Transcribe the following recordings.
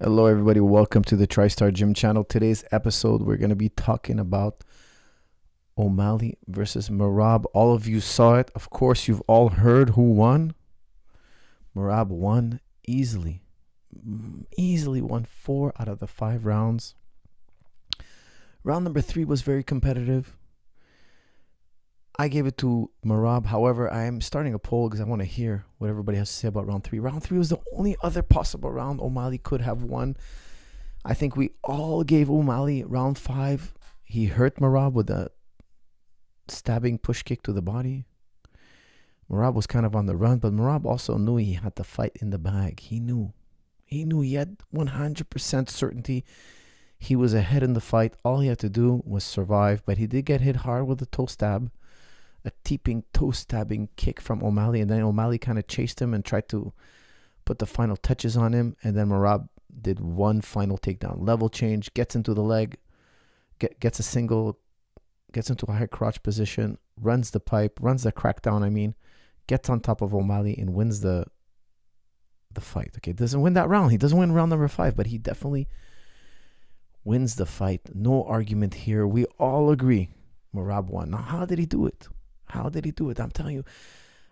Hello, everybody. Welcome to the TriStar Gym channel. Today's episode, we're going to be talking about O'Malley versus Merab. All of you saw it. Of course, you've all heard who won. Merab won easily. Easily won 4 out of the 5 rounds. Round number 3 was very competitive. I gave it to Merab. However, I am starting a poll because I want to hear what everybody has to say about round 3. Round 3 was the only other possible round O'Malley could have won. I think we all gave O'Malley round 5. He hurt Merab with a stabbing push kick to the body. Merab was kind of on the run, but Merab also knew he had the fight in the bag. He knew he had 100% certainty he was ahead in the fight. All he had to do was survive, but he did get hit hard with a toe stab. A teeping toe stabbing kick from O'Malley, and then O'Malley kind of chased him and tried to put the final touches on him, and then Merab did one final takedown. Level change, gets into the leg, gets a single, gets into a high crotch position, runs the pipe, runs the crackdown, gets on top of O'Malley and wins the fight. Okay, doesn't win that round. He doesn't win round number 5, but he definitely wins the fight. No argument here. We all agree Merab won. Now, how did he do it? How did he do it? I'm telling you,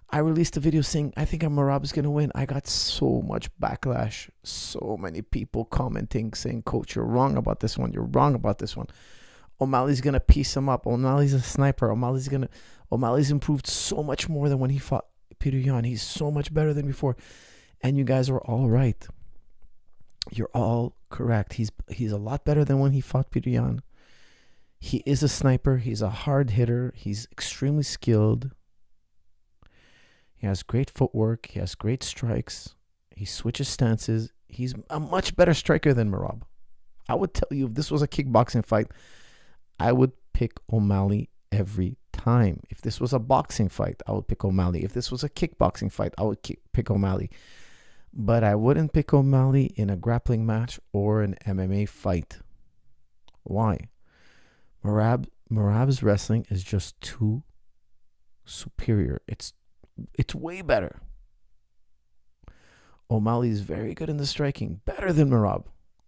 I released a video saying I think Merab is going to win. I got so much backlash. So many people commenting saying, Coach, you're wrong about this one. You're wrong about this one. O'Malley's going to piece him up. O'Malley's a sniper. O'Malley's improved so much more than when he fought Peter Yan. He's so much better than before. And you guys are all right. You're all correct. He's a lot better than when he fought Peter Yan. He is a sniper. He's a hard hitter. He's extremely skilled. He has great footwork. He has great strikes. He switches stances. He's a much better striker than Merab. I would tell you, if this was a kickboxing fight, I would pick O'Malley every time. If this was a boxing fight, I would pick O'Malley. If this was a kickboxing fight, I would pick O'Malley. But I wouldn't pick O'Malley in a grappling match or an MMA fight. Why? Merab's wrestling is just too superior. It's way better. O'Malley is very good in the striking, better than Merab.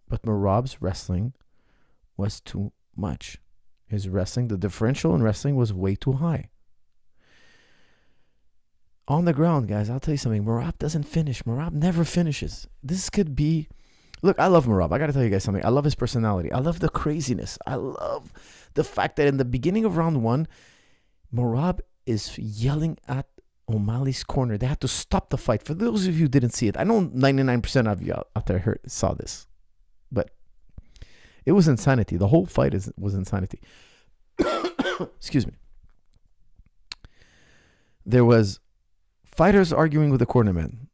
But Merab's wrestling was too much. His wrestling, the differential in wrestling was way too high. On the ground, guys, I'll tell you something. Merab doesn't finish. Merab never finishes. This could be... Look, I love Merab. I got to tell you guys something. I love his personality. I love the craziness. I love the fact that in the beginning of round 1, Merab is yelling at O'Malley's corner. They had to stop the fight. For those of you who didn't see it, I know 99% of you out there saw this. But it was insanity. The whole fight was insanity. Excuse me. There was fighters arguing with the cornerman.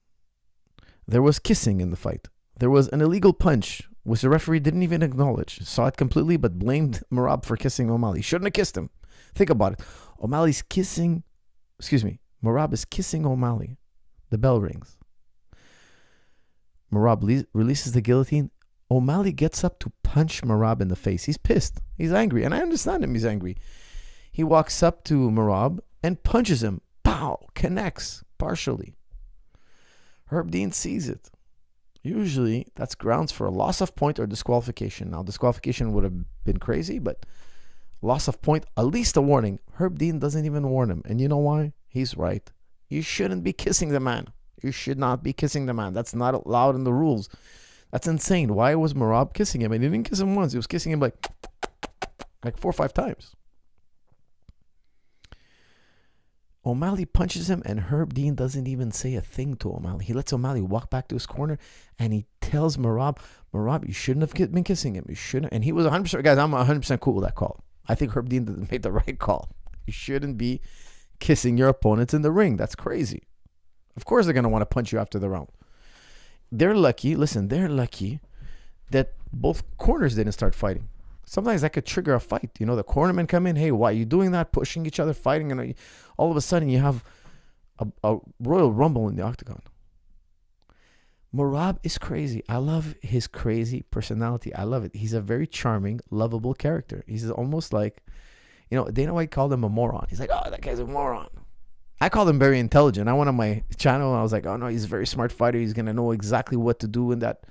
There was kissing in the fight. There was an illegal punch, which the referee didn't even acknowledge. Saw it completely, but blamed Merab for kissing O'Malley. Shouldn't have kissed him. Think about it. Merab is kissing O'Malley. The bell rings. Merab releases the guillotine. O'Malley gets up to punch Merab in the face. He's pissed. He's angry. And I understand him. He's angry. He walks up to Merab and punches him. Pow! Connects partially. Herb Dean sees it. Usually, that's grounds for a loss of point or disqualification. Now, disqualification would have been crazy, but loss of point, at least a warning. Herb Dean doesn't even warn him. And you know why? He's right. You shouldn't be kissing the man. You should not be kissing the man. That's not allowed in the rules. That's insane. Why was Merab kissing him? And he didn't kiss him once. He was kissing him like 4 or 5 times. O'Malley punches him, and Herb Dean doesn't even say a thing to O'Malley. He lets O'Malley walk back to his corner, and he tells Merab, you shouldn't have been kissing him. You shouldn't. And he was 100%. Guys, I'm 100% cool with that call. I think Herb Dean made the right call. You shouldn't be kissing your opponents in the ring. That's crazy. Of course they're going to want to punch you after the round. They're lucky. Listen, they're lucky that both corners didn't start fighting. Sometimes that could trigger a fight. The cornermen come in. Hey, why are you doing that? Pushing each other, fighting. And all of a sudden you have a royal rumble in the octagon. Merab is crazy. I love his crazy personality. I love it. He's a very charming, lovable character. He's almost like, Dana White called him a moron. He's like, oh, that guy's a moron. I called him very intelligent. I went on my channel and I was like, oh no, he's a very smart fighter. He's going to know exactly what to do in that.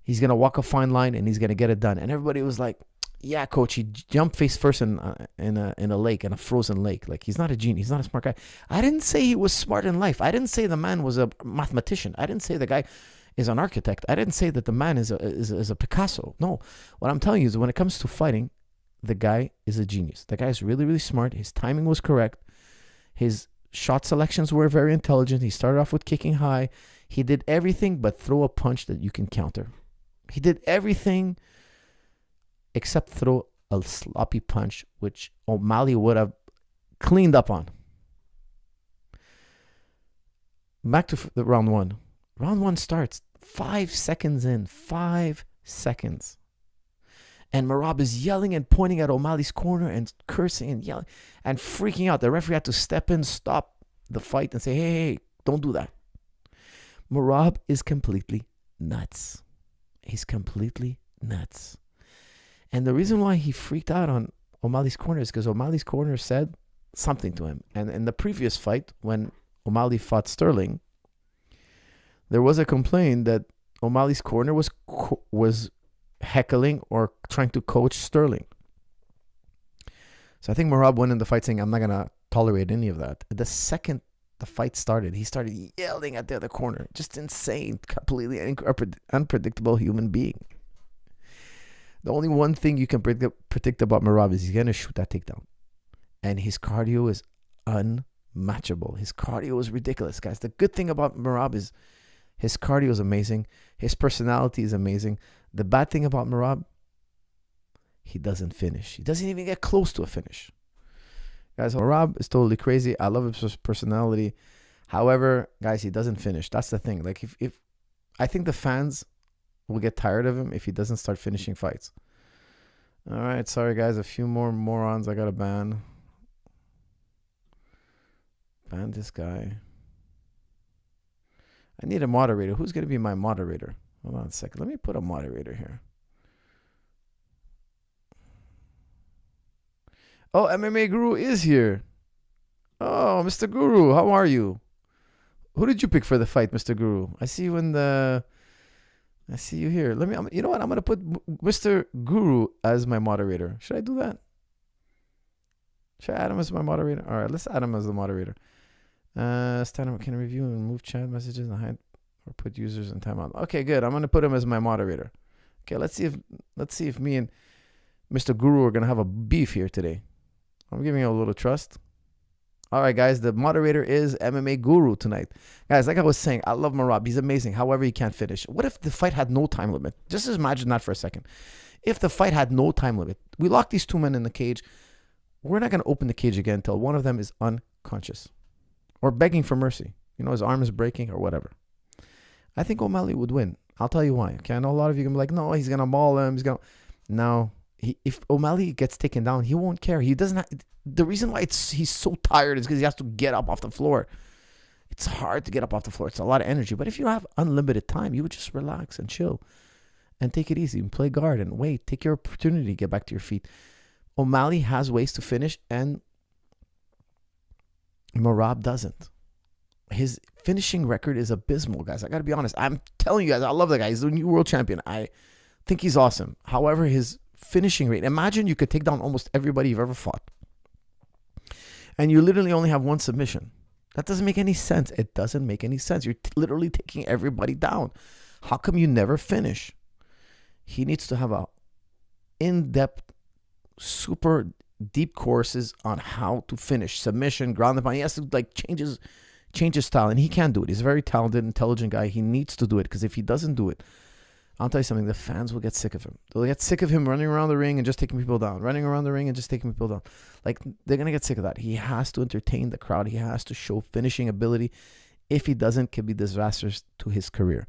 He's going to walk a fine line and he's going to get it done. And everybody was like, yeah, coach, he jumped face first in a lake, in a frozen lake. Like, he's not a genius. He's not a smart guy. I didn't say he was smart in life. I didn't say the man was a mathematician. I didn't say the guy is an architect. I didn't say that the man is a Picasso. No. What I'm telling you is when it comes to fighting, the guy is a genius. The guy is really, really smart. His timing was correct. His shot selections were very intelligent. He started off with kicking high. He did everything but throw a punch that you can counter. He did everything except throw a sloppy punch, which O'Malley would have cleaned up on. Back to the round one. Round one starts 5 seconds in. 5 seconds. And Merab is yelling and pointing at O'Malley's corner and cursing and yelling and freaking out. The referee had to step in, stop the fight and say, hey, don't do that. Merab is completely nuts. He's completely nuts. And the reason why he freaked out on O'Malley's corner is because O'Malley's corner said something to him. And in the previous fight, when O'Malley fought Sterling, there was a complaint that O'Malley's corner was heckling or trying to coach Sterling. So I think Merab went in the fight saying, I'm not going to tolerate any of that. The second the fight started, he started yelling at the other corner. Just insane, completely unpredictable human being. The only one thing you can predict about Merab is he's going to shoot that takedown. And his cardio is unmatchable. His cardio is ridiculous, guys. The good thing about Merab is his cardio is amazing. His personality is amazing. The bad thing about Merab, he doesn't finish. He doesn't even get close to a finish. Guys, Merab is totally crazy. I love his personality. However, guys, he doesn't finish. That's the thing. Like, if I think the fans will get tired of him if he doesn't start finishing fights. All right, sorry, guys. A few more morons I got to ban. Ban this guy. I need a moderator. Who's going to be my moderator? Hold on a second. Let me put a moderator here. Oh, MMA Guru is here. Oh, Mr. Guru, how are you? Who did you pick for the fight, Mr. Guru? I see you I see you here. You know what? I'm going to put Mr. Guru as my moderator. Should I do that? Should I add him as my moderator? All right, let's add him as the moderator. Stand up, can review and remove chat messages and hide or put users in timeout. Okay, good. I'm going to put him as my moderator. Okay, let's see if me and Mr. Guru are going to have a beef here today. I'm giving you a little trust. All right, guys, the moderator is MMA Guru tonight. Guys, like I was saying, I love Merab. He's amazing. However, he can't finish. What if the fight had no time limit? Just imagine that for a second. If the fight had no time limit, we lock these two men in the cage. We're not going to open the cage again until one of them is unconscious or begging for mercy. You know, his arm is breaking or whatever. I think O'Malley would win. I'll tell you why. Okay, I know a lot of you can be like, no, he's going to maul him. No. If O'Malley gets taken down, he won't care. He doesn't. The reason why he's so tired is because he has to get up off the floor. It's hard to get up off the floor. It's a lot of energy. But if you have unlimited time, you would just relax and chill and take it easy and play guard and wait. Take your opportunity to get back to your feet. O'Malley has ways to finish and Merab doesn't. His finishing record is abysmal, guys. I got to be honest. I'm telling you guys, I love the guy. He's the new world champion. I think he's awesome. However, his finishing rate, imagine you could take down almost everybody you've ever fought. And you literally only have one submission. That doesn't make any sense. It doesn't make any sense. You're literally taking everybody down. How come you never finish? He needs to have a in-depth, super deep courses on how to finish. Submission, ground and pound. He has to change his style, and he can do it. He's a very talented, intelligent guy. He needs to do it, because if he doesn't do it, I'll tell you something, the fans will get sick of him. They'll get sick of him running around the ring and just taking people down. Running around the ring and just taking people down. Like, they're going to get sick of that. He has to entertain the crowd. He has to show finishing ability. If he doesn't, it can be disastrous to his career.